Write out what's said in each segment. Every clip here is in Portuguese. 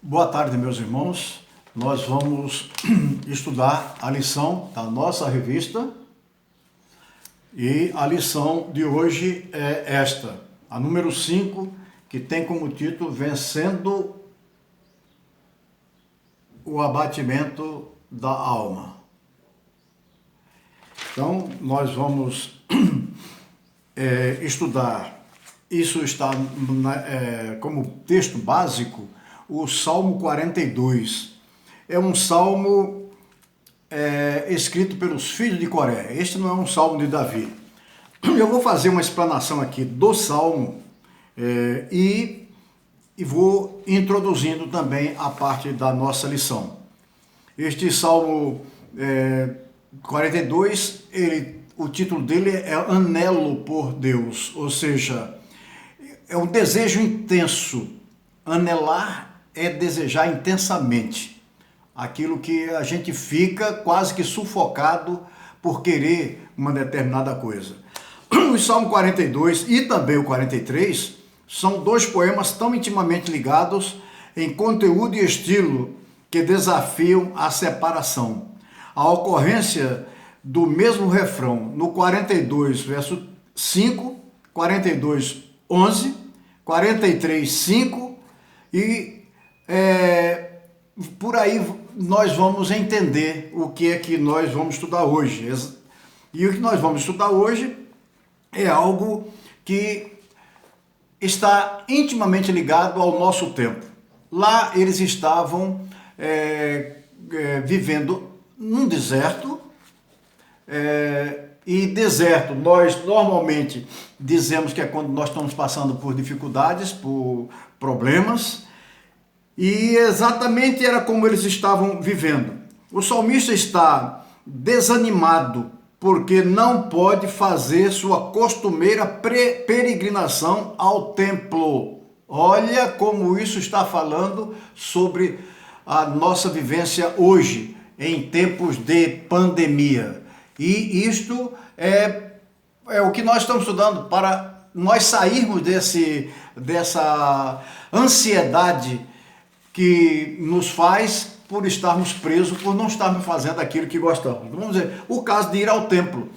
Boa tarde, meus irmãos. Nós vamos estudar a lição da nossa revista e a lição de hoje é esta, a número 5, que tem como título Vencendo o Abatimento da Alma. Então, nós vamos estudar, isso está como texto básico, o Salmo 42. É um salmo escrito pelos filhos de Coré. Este não é um salmo de Davi. Eu vou fazer uma explanação aqui do salmo e vou introduzindo também a parte da nossa lição. Este salmo 42, o título dele é Anelo por Deus, ou seja, é um desejo intenso. Anelar é desejar intensamente aquilo que a gente fica quase que sufocado por querer uma determinada coisa. O Salmo 42 e também o 43 são dois poemas tão intimamente ligados em conteúdo e estilo que desafiam a separação. A ocorrência do mesmo refrão no 42, verso 5, 42, 11, 43, 5 e por aí nós vamos entender o que é que nós vamos estudar hoje. E o que nós vamos estudar hoje é algo que está intimamente ligado ao nosso tempo. Lá eles estavam vivendo num deserto, e deserto, nós normalmente dizemos que é quando nós estamos passando por dificuldades, por problemas, e exatamente era como eles estavam vivendo. O salmista está desanimado porque não pode fazer sua costumeira peregrinação ao templo. Olha como isso está falando sobre a nossa vivência hoje, em tempos de pandemia. E isto é o que nós estamos estudando para nós sairmos dessa ansiedade que nos faz por estarmos presos, por não estarmos fazendo aquilo que gostamos. Vamos dizer, o caso de ir ao templo.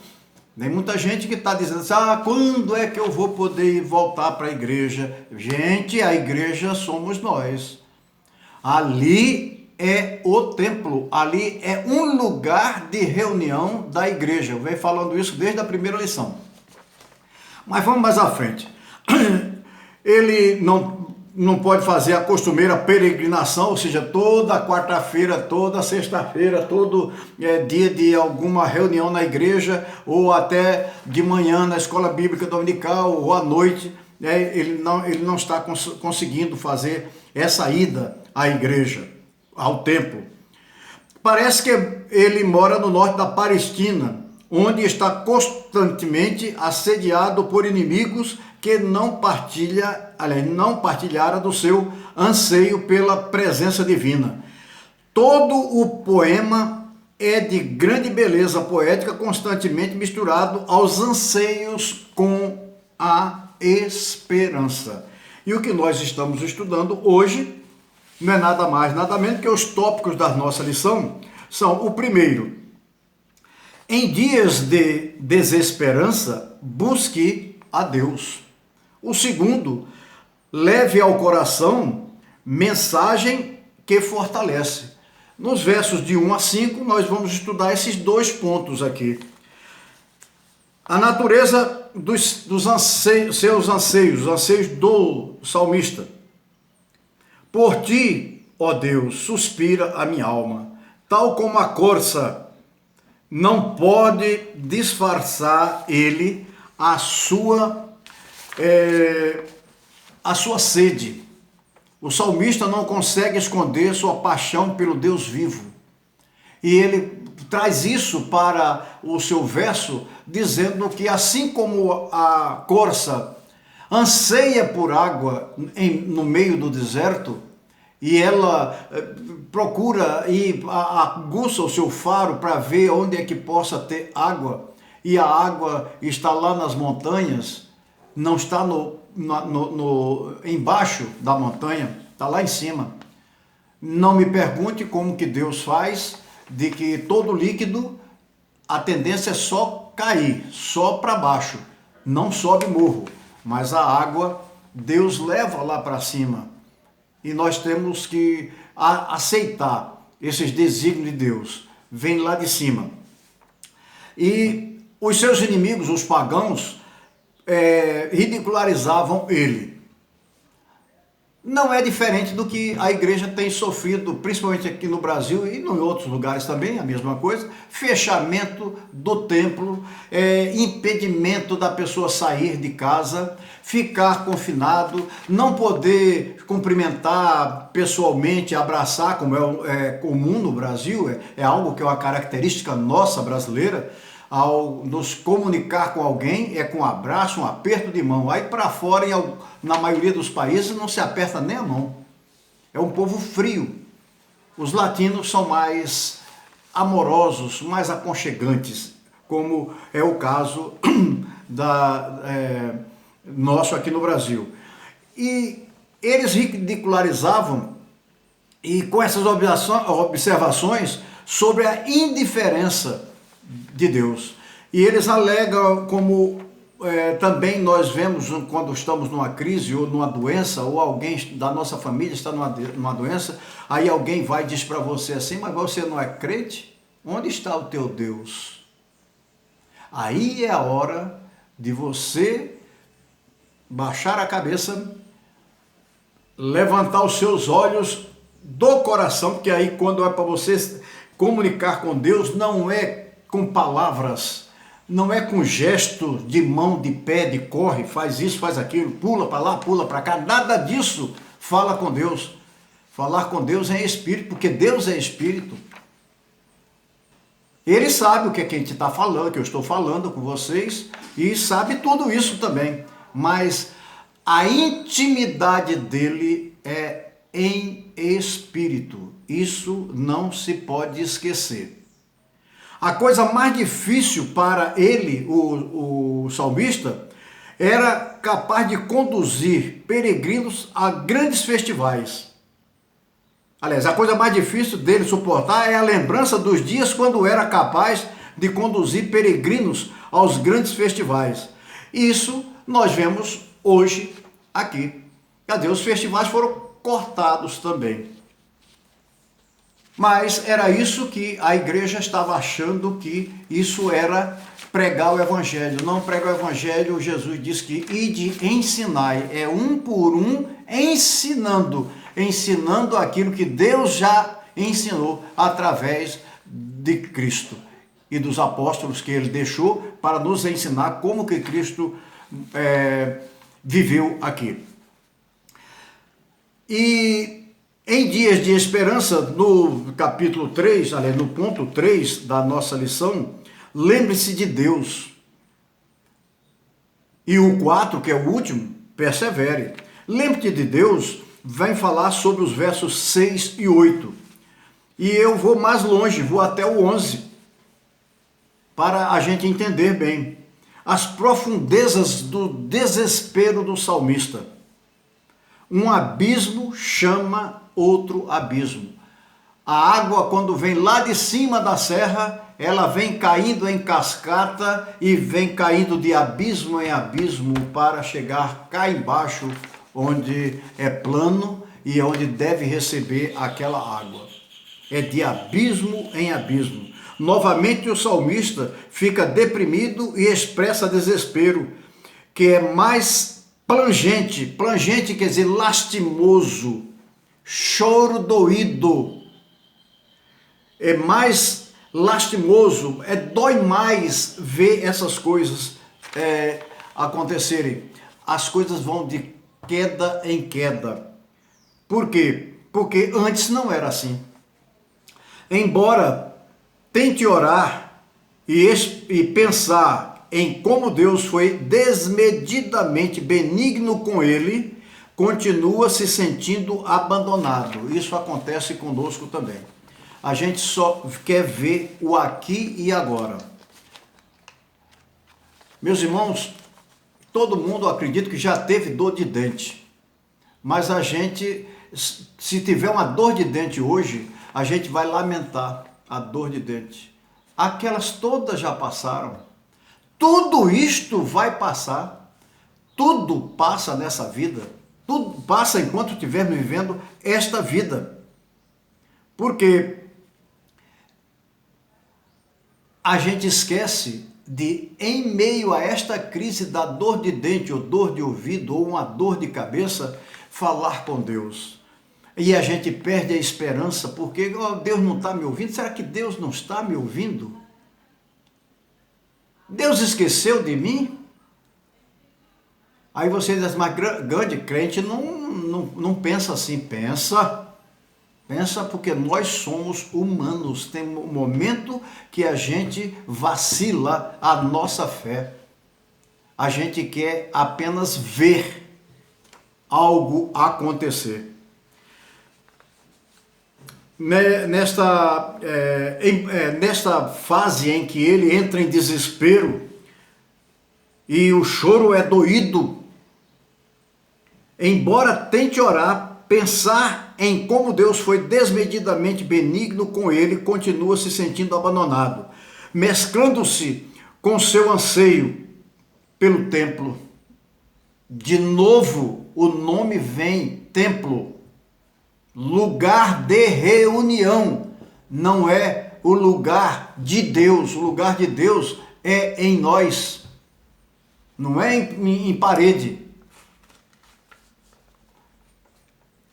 Tem muita gente que está dizendo assim, quando é que eu vou poder voltar para a igreja? Gente, a igreja somos nós. Ali é o templo, ali é um lugar de reunião da igreja. Eu venho falando isso desde a primeira lição. Mas vamos mais à frente. Ele não pode fazer a costumeira peregrinação, ou seja, toda quarta-feira, toda sexta-feira, todo dia de alguma reunião na igreja, ou até de manhã na escola bíblica dominical, ou à noite, ele não está conseguindo fazer essa ida à igreja, ao templo. Parece que ele mora no norte da Palestina, onde está constantemente assediado por inimigos que não partilharam do seu anseio pela presença divina. Todo o poema é de grande beleza poética, constantemente misturado aos anseios com a esperança. E o que nós estamos estudando hoje não é nada mais, nada menos que os tópicos da nossa lição são: o primeiro, em dias de desesperança, busque a Deus. O segundo, leve ao coração mensagem que fortalece. Nos versos de 1 a 5, nós vamos estudar esses dois pontos aqui. A natureza dos anseios, seus anseios, os anseios do salmista. Por ti, ó Deus, suspira a minha alma, tal como a corça não pode disfarçar ele a sua sede. O salmista não consegue esconder sua paixão pelo Deus vivo. E ele traz isso para o seu verso, dizendo que assim como a corça anseia por água no meio do deserto, e ela procura e aguça o seu faro para ver onde é que possa ter água, e a água está lá nas montanhas, não está embaixo da montanha, está lá em cima. Não me pergunte como que Deus faz, de que todo líquido, a tendência é só cair, só para baixo, não sobe morro, mas a água, Deus leva lá para cima. E nós temos que aceitar esses desígnios de Deus, vem lá de cima. E os seus inimigos, os pagãos, ridicularizavam ele. Não é diferente do que a igreja tem sofrido, principalmente aqui no Brasil e em outros lugares também, a mesma coisa. Fechamento do templo, impedimento da pessoa sair de casa, ficar confinado, não poder cumprimentar pessoalmente, abraçar, como é comum no Brasil, é algo que é uma característica nossa brasileira. Ao nos comunicar com alguém, é com um abraço, um aperto de mão. Aí para fora, na maioria dos países, não se aperta nem a mão. É um povo frio. Os latinos são mais amorosos, mais aconchegantes, como é o caso nosso aqui no Brasil. E eles ridicularizavam, e com essas observações sobre a indiferença de Deus. E eles alegam, como também nós vemos quando estamos numa crise ou numa doença, ou alguém da nossa família está numa doença, aí alguém vai e diz para você assim, mas você não é crente? Onde está o teu Deus? Aí é a hora de você baixar a cabeça, levantar os seus olhos do coração, porque aí quando é para você comunicar com Deus, não é com palavras, não é com gesto de mão, de pé, de corre, faz isso, faz aquilo, pula para lá, pula para cá, nada disso. Fala com Deus. Falar com Deus é espírito, porque Deus é espírito. Ele sabe o que é que a gente está falando, que eu estou falando com vocês, e sabe tudo isso também. Mas a intimidade dele é em espírito. Isso não se pode esquecer. A coisa mais difícil para ele, o salmista, era capaz de conduzir peregrinos a grandes festivais. Aliás, a coisa mais difícil dele suportar é a lembrança dos dias quando era capaz de conduzir peregrinos aos grandes festivais. Isso nós vemos hoje aqui. Cadê? Os festivais foram cortados também. Mas era isso que a igreja estava achando que isso era pregar o evangelho. Não prega o evangelho, Jesus diz que ide ensinai, é um por um ensinando aquilo que Deus já ensinou através de Cristo e dos apóstolos que ele deixou para nos ensinar como que Cristo viveu aqui. E em Dias de Esperança, no capítulo 3, aliás, no ponto 3 da nossa lição, lembre-se de Deus. E o 4, que é o último, persevere. Lembre-te de Deus, vai falar sobre os versos 6 e 8. E eu vou mais longe, vou até o 11, para a gente entender bem as profundezas do desespero do salmista. Um abismo chama outro abismo. A água, quando vem lá de cima da serra, ela vem caindo em cascata e vem caindo de abismo em abismo para chegar cá embaixo, onde é plano e onde deve receber aquela água. É de abismo em abismo. Novamente o salmista fica deprimido e expressa desespero, que é mais plangente. Plangente quer dizer lastimoso, choro doído. É mais lastimoso, dói mais ver essas coisas acontecerem. As coisas vão de queda em queda. Por quê? Porque antes não era assim. Embora tente orar e pensar em como Deus foi desmedidamente benigno com ele, continua se sentindo abandonado. Isso acontece conosco também. A gente só quer ver o aqui e agora. Meus irmãos, todo mundo acredita que já teve dor de dente, mas a gente se tiver uma dor de dente hoje, a gente vai lamentar a dor de dente. Aquelas todas já passaram. Tudo isto vai passar. Tudo passa nessa vida. Tudo passa enquanto estivermos vivendo esta vida. Porque a gente esquece de, em meio a esta crise da dor de dente, ou dor de ouvido, ou uma dor de cabeça, falar com Deus. E a gente perde a esperança, porque Deus não está me ouvindo. Será que Deus não está me ouvindo? Deus esqueceu de mim? Aí você diz, mas grande crente não pensa assim. Pensa porque nós somos humanos. Tem um momento que a gente vacila a nossa fé. A gente quer apenas ver algo acontecer. Nesta fase em que ele entra em desespero e o choro é doído, embora tente orar, pensar em como Deus foi desmedidamente benigno com ele, continua se sentindo abandonado, mesclando-se com seu anseio pelo templo. De novo, o nome vem, templo. Lugar de reunião, não é o lugar de Deus. O lugar de Deus é em nós, não é em parede.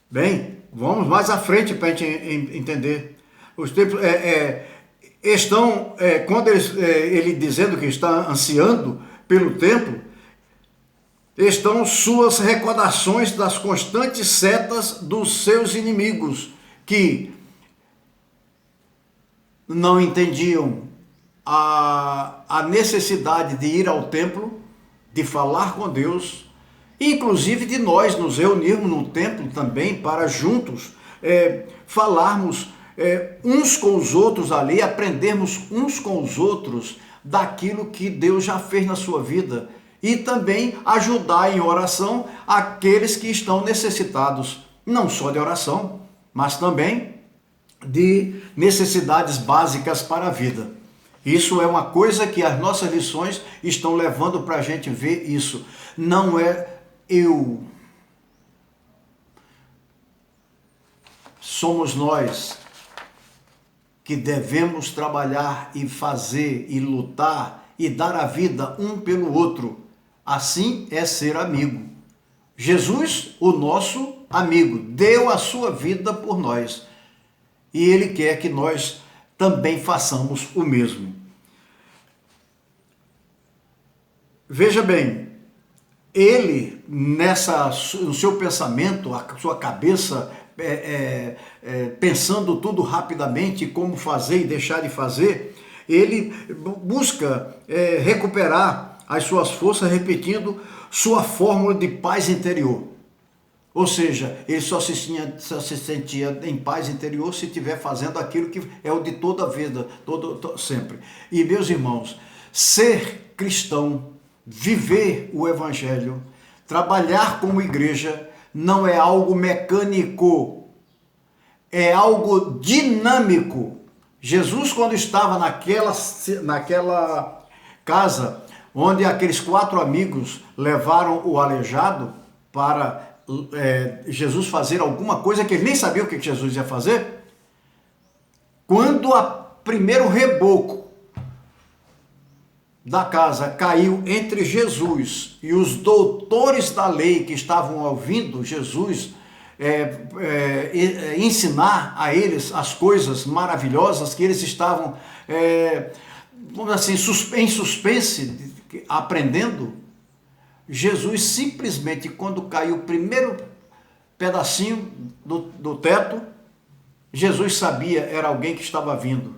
Bem, vamos mais à frente para a gente entender. Os templos estão, quando ele dizendo que está ansiando pelo templo, estão suas recordações das constantes setas dos seus inimigos, que não entendiam a necessidade de ir ao templo, de falar com Deus, inclusive de nós nos reunirmos no templo também para juntos falarmos uns com os outros ali, aprendermos uns com os outros daquilo que Deus já fez na sua vida, e também ajudar em oração aqueles que estão necessitados, não só de oração, mas também de necessidades básicas para a vida. Isso é uma coisa que as nossas lições estão levando para a gente ver isso. Não é eu. Somos nós que devemos trabalhar e fazer e lutar e dar a vida um pelo outro. Assim é ser amigo. Jesus, o nosso amigo, deu a sua vida por nós. E Ele quer que nós também façamos o mesmo. Veja bem, ele, no seu pensamento, a sua cabeça, pensando tudo rapidamente, como fazer e deixar de fazer, ele busca recuperar as suas forças, repetindo sua fórmula de paz interior. Ou seja, ele só se sentia em paz interior se estiver fazendo aquilo que é o de toda a vida, sempre. E, meus irmãos, ser cristão, viver o evangelho, trabalhar como igreja, não é algo mecânico, é algo dinâmico. Jesus, quando estava naquela casa, onde aqueles 4 amigos levaram o aleijado para Jesus fazer alguma coisa que ele nem sabia o que Jesus ia fazer, quando o primeiro reboco da casa caiu entre Jesus e os doutores da lei que estavam ouvindo Jesus ensinar a eles as coisas maravilhosas que eles estavam, vamos assim, em suspense, aprendendo, Jesus simplesmente, quando caiu o primeiro pedacinho do teto, Jesus sabia, era alguém que estava vindo.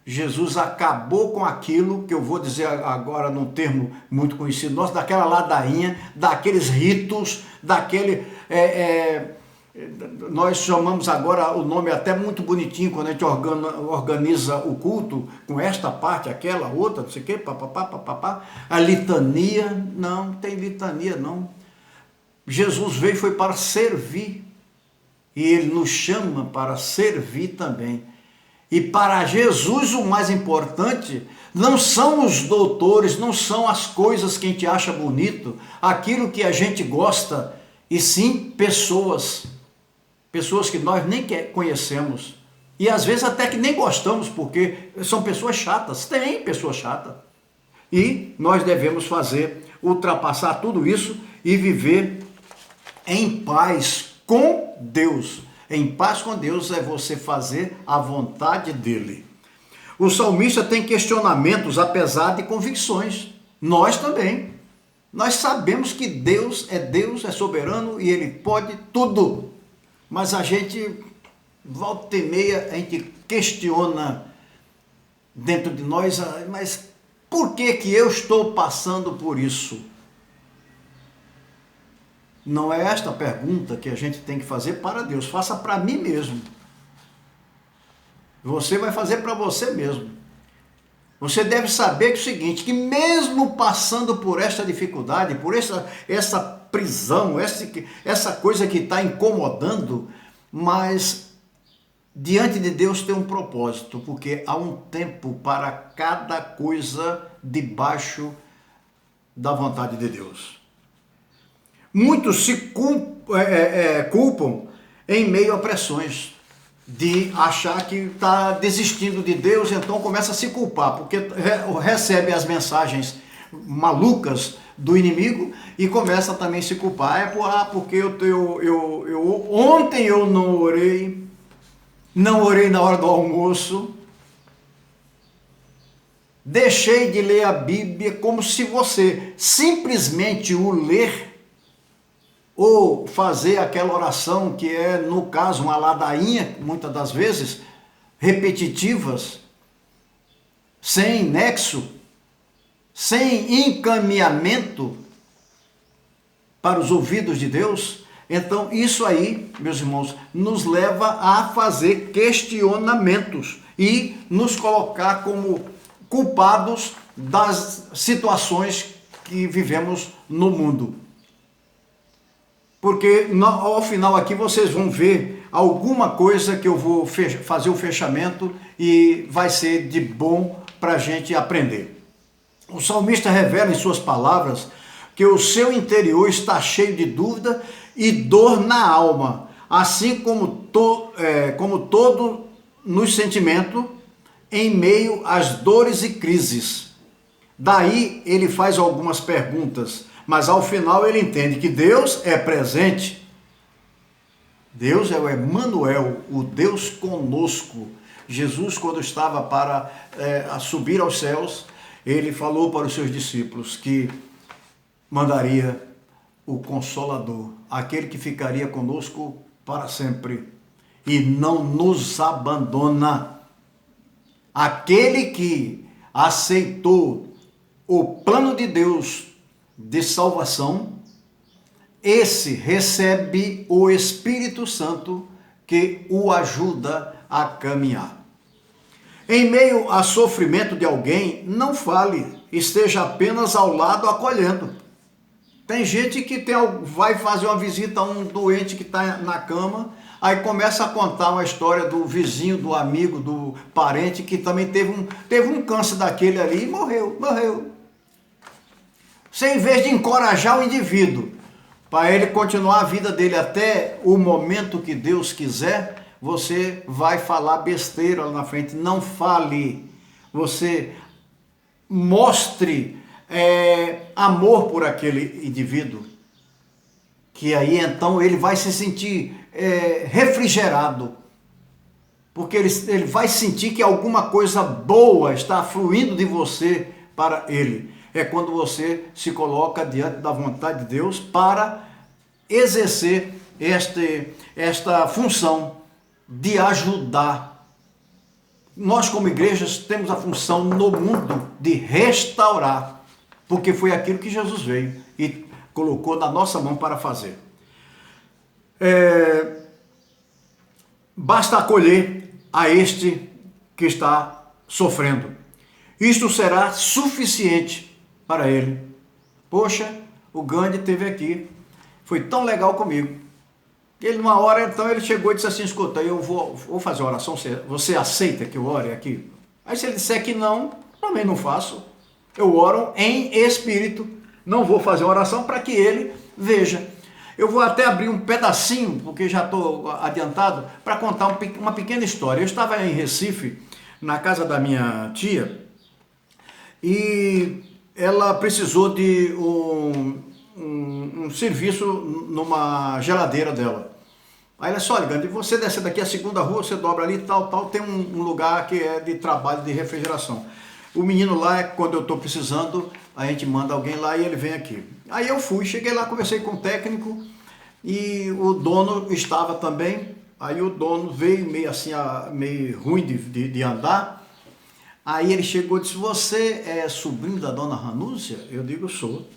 Jesus acabou com aquilo que eu vou dizer agora num termo muito conhecido nosso, daquela ladainha, daqueles ritos, nós chamamos agora o nome até muito bonitinho, quando a gente organiza o culto, com esta parte, aquela, outra, não sei o quê, papapá, a litania. Não tem litania, não. Jesus veio foi para servir. e Ele nos chama para servir também. E para Jesus o mais importante não são os doutores, não são as coisas que a gente acha bonito, aquilo que a gente gosta, e sim pessoas que nós nem conhecemos, e às vezes até que nem gostamos, porque são pessoas chatas, tem pessoas chatas, e nós devemos ultrapassar tudo isso e viver em paz com Deus. Em paz com Deus é você fazer a vontade dele. O salmista tem questionamentos, apesar de convicções. Nós também. Nós sabemos que Deus, é soberano e Ele pode tudo. Mas a gente, volta e meia, a gente questiona dentro de nós, mas por que eu estou passando por isso? Não é esta a pergunta que a gente tem que fazer para Deus. Faça para mim mesmo. Você vai fazer para você mesmo. Você deve saber que é o seguinte, que mesmo passando por esta dificuldade, por essa prisão, essa coisa que está incomodando, mas diante de Deus tem um propósito, porque há um tempo para cada coisa debaixo da vontade de Deus. Muitos se culpam em meio a pressões, de achar que está desistindo de Deus, então começa a se culpar, porque recebe as mensagens malucas do inimigo e começa também a se culpar. Porque ontem eu não orei na hora do almoço, deixei de ler a Bíblia, como se você simplesmente o ler ou fazer aquela oração que é, no caso, uma ladainha, muitas das vezes, repetitivas, sem nexo, sem encaminhamento para os ouvidos de Deus. Então, isso aí, meus irmãos, nos leva a fazer questionamentos e nos colocar como culpados das situações que vivemos no mundo. Porque ao final aqui vocês vão ver alguma coisa que eu vou fazer o fechamento e vai ser de bom para a gente aprender. O salmista revela em suas palavras que o seu interior está cheio de dúvida e dor na alma, assim como todo nos sentimentos em meio às dores e crises. Daí ele faz algumas perguntas, mas ao final ele entende que Deus é presente. Deus é o Emanuel, o Deus conosco. Jesus, quando estava para subir aos céus, ele falou para os seus discípulos que mandaria o Consolador, aquele que ficaria conosco para sempre e não nos abandona. Aquele que aceitou o plano de Deus de salvação, esse recebe o Espírito Santo que o ajuda a caminhar. Em meio a sofrimento de alguém, não fale, esteja apenas ao lado acolhendo. Tem gente que vai fazer uma visita a um doente que está na cama, aí começa a contar uma história do vizinho, do amigo, do parente que também teve um câncer daquele ali e morreu. Você, em vez de encorajar o indivíduo para ele continuar a vida dele até o momento que Deus quiser, você vai falar besteira lá na frente. Não fale, você mostre amor por aquele indivíduo, que aí então ele vai se sentir refrigerado, porque ele vai sentir que alguma coisa boa está fluindo de você para ele. É quando você se coloca diante da vontade de Deus para exercer esta função de ajudar. Nós, como igrejas, temos a função no mundo de restaurar, porque foi aquilo que Jesus veio e colocou na nossa mão para fazer. Basta acolher a este que está sofrendo. Isto será suficiente para ele. Poxa, o Gandhi esteve aqui, foi tão legal comigo. Ele, numa hora, então, ele chegou e disse assim, escuta, eu vou fazer a oração, você aceita que eu ore aqui? Aí se ele disser que não, também não faço. Eu oro em espírito, não vou fazer a oração para que ele veja. Eu vou até abrir um pedacinho, porque já estou adiantado, para contar uma pequena história. Eu estava em Recife, na casa da minha tia, e ela precisou de um serviço numa geladeira dela. Aí ela disse, olha, Gandhi, você descer daqui a segunda rua, você dobra ali, tal, tem um lugar que é de trabalho de refrigeração. O menino lá, quando eu estou precisando, a gente manda alguém lá e ele vem aqui. Aí eu fui, cheguei lá, conversei com o técnico e o dono estava também. Aí o dono veio meio assim, meio ruim de andar. Aí ele chegou e disse, você é sobrinho da dona Ranúcia? Eu digo, sou.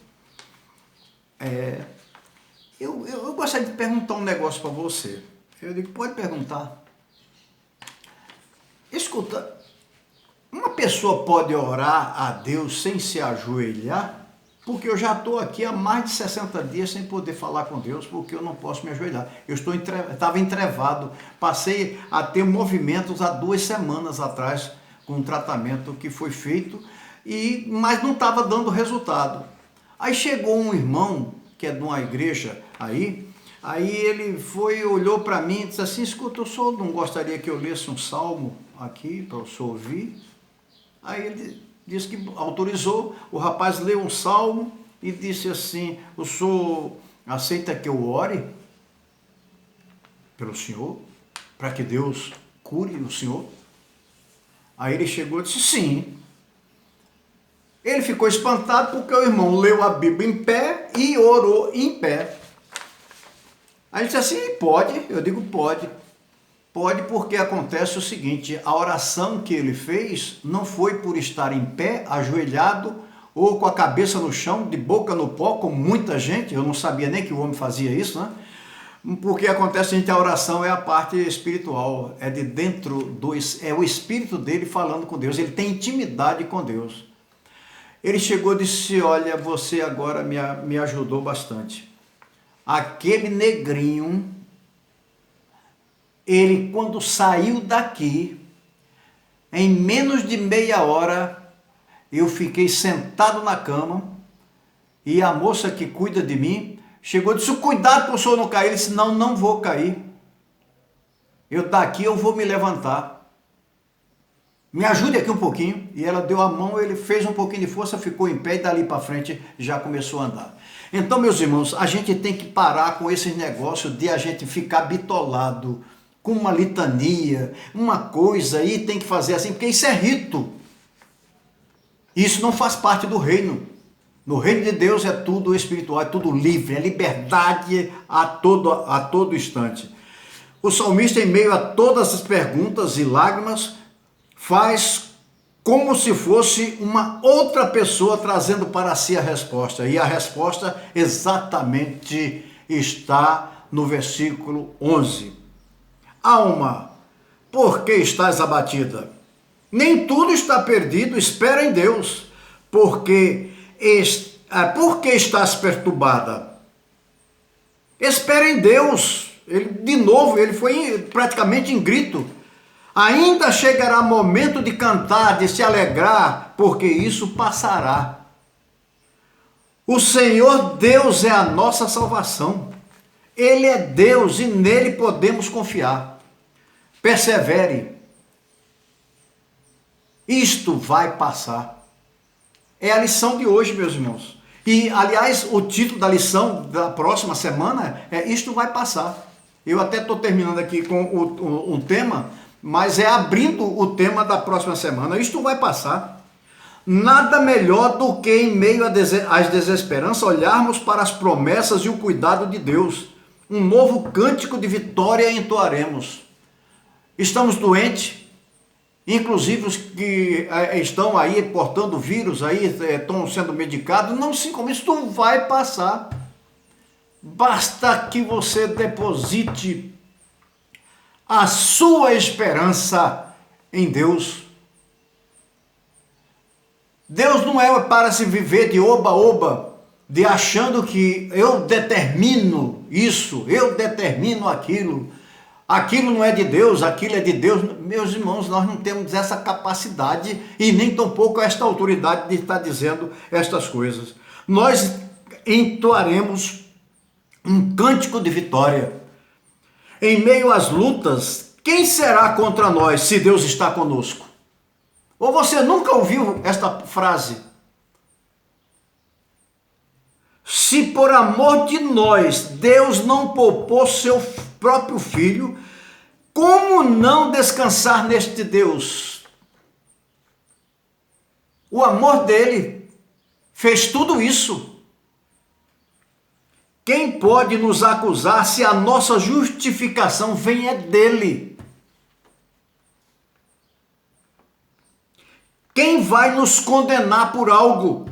Eu gostaria de perguntar um negócio para você. Eu digo, pode perguntar. Escuta, uma pessoa pode orar a Deus sem se ajoelhar? Porque eu já estou aqui há mais de 60 dias sem poder falar com Deus, porque eu não posso me ajoelhar. Eu estava entrevado, passei a ter movimentos há 2 semanas atrás, com um tratamento que foi feito, mas não estava dando resultado. Aí chegou um irmão, que é de uma igreja aí ele foi, olhou para mim e disse assim, escuta, o senhor não gostaria que eu lesse um salmo aqui para o senhor ouvir? Aí ele disse que autorizou, o rapaz leu um salmo e disse assim, o senhor aceita que eu ore pelo senhor, para que Deus cure o senhor? Aí ele chegou e disse, sim. Ele ficou espantado porque o irmão leu a Bíblia em pé e orou em pé. Aí ele disse assim, pode? Eu digo, pode. Pode porque acontece o seguinte, a oração que ele fez não foi por estar em pé, ajoelhado, ou com a cabeça no chão, de boca no pó, como muita gente, eu não sabia nem que o homem fazia isso, né? Porque acontece, gente, a oração é a parte espiritual, é de dentro é o espírito dele falando com Deus, ele tem intimidade com Deus. Ele chegou e disse, olha, você agora me ajudou bastante. Aquele negrinho, ele quando saiu daqui, em menos de meia hora, eu fiquei sentado na cama, e a moça que cuida de mim, chegou e disse, cuidado para o senhor não cair. Ele disse, não vou cair. Daqui eu vou me levantar. Me ajude aqui um pouquinho. E ela deu a mão, ele fez um pouquinho de força, ficou em pé e dali para frente já começou a andar. Então, meus irmãos, a gente tem que parar com esses negócios de a gente ficar bitolado com uma litania, uma coisa aí tem que fazer assim, porque isso é rito. Isso não faz parte do reino. No reino de Deus é tudo espiritual, é tudo livre, é liberdade a todo instante. O salmista, em meio a todas as perguntas e lágrimas, faz como se fosse uma outra pessoa trazendo para si a resposta. E a resposta exatamente está no versículo 11. Alma, por que estás abatida? Nem tudo está perdido, espera em Deus, por que estás perturbada? Espera em Deus. Ele foi praticamente em grito. Ainda chegará momento de cantar, de se alegrar, porque isso passará. O Senhor Deus é a nossa salvação. Ele é Deus e nele podemos confiar. Persevere. Isto vai passar. É a lição de hoje, meus irmãos. E, aliás, o título da lição da próxima semana é Isto vai passar. Eu até estou terminando aqui com um tema, mas é abrindo o tema da próxima semana. Isto vai passar. Nada melhor do que, em meio às desesperanças, olharmos para as promessas e o cuidado de Deus. Um novo cântico de vitória entoaremos. Estamos doentes, inclusive os que estão aí portando vírus, aí estão sendo medicados, não se como isso vai passar. Basta que você deposite a sua esperança em Deus. Deus não é para se viver de oba-oba, de achando que eu determino isso, eu determino aquilo, aquilo não é de Deus, aquilo é de Deus. Meus irmãos, nós não temos essa capacidade e nem tampouco esta autoridade de estar dizendo estas coisas. Nós entoaremos um cântico de vitória. Em meio às lutas, quem será contra nós se Deus está conosco? Ou você nunca ouviu esta frase? Se por amor de nós Deus não poupou seu próprio filho, como não descansar neste Deus? O amor dele fez tudo isso. Quem pode nos acusar se a nossa justificação vem dele? Quem vai nos condenar por algo,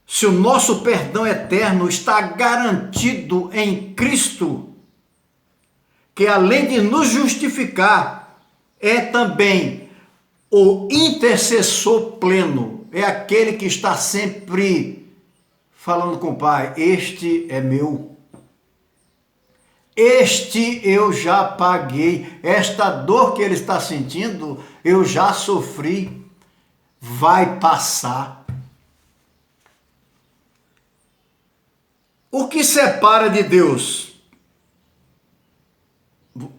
se o nosso perdão eterno está garantido em Cristo, que além de nos justificar, é também o intercessor pleno, é aquele que está sempre falando com o Pai: este é meu, este eu já paguei, esta dor que ele está sentindo, eu já sofri, vai passar. O que separa de Deus?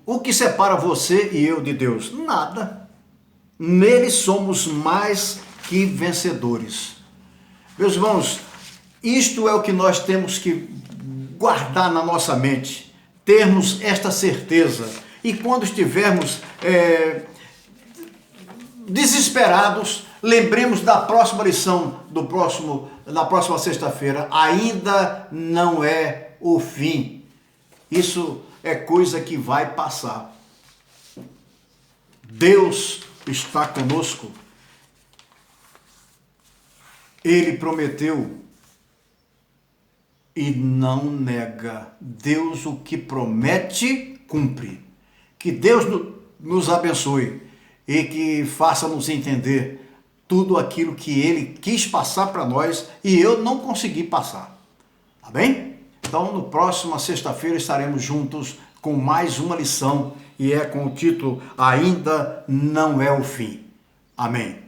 O que separa você e eu de Deus? Nada. Nele somos mais que vencedores. Meus irmãos, isto é o que nós temos que guardar na nossa mente, termos esta certeza. E quando estivermos desesperados, lembremos da próxima lição, da próxima sexta-feira. Ainda não é o fim. Isso é coisa que vai passar. Deus está conosco. Ele prometeu e não nega. Deus, o que promete, cumpre. Que Deus nos abençoe e que faça-nos entender tudo aquilo que Ele quis passar para nós e eu não consegui passar. Tá bem? Então, no próxima sexta-feira estaremos juntos com mais uma lição e é com o título Ainda Não é o Fim. Amém.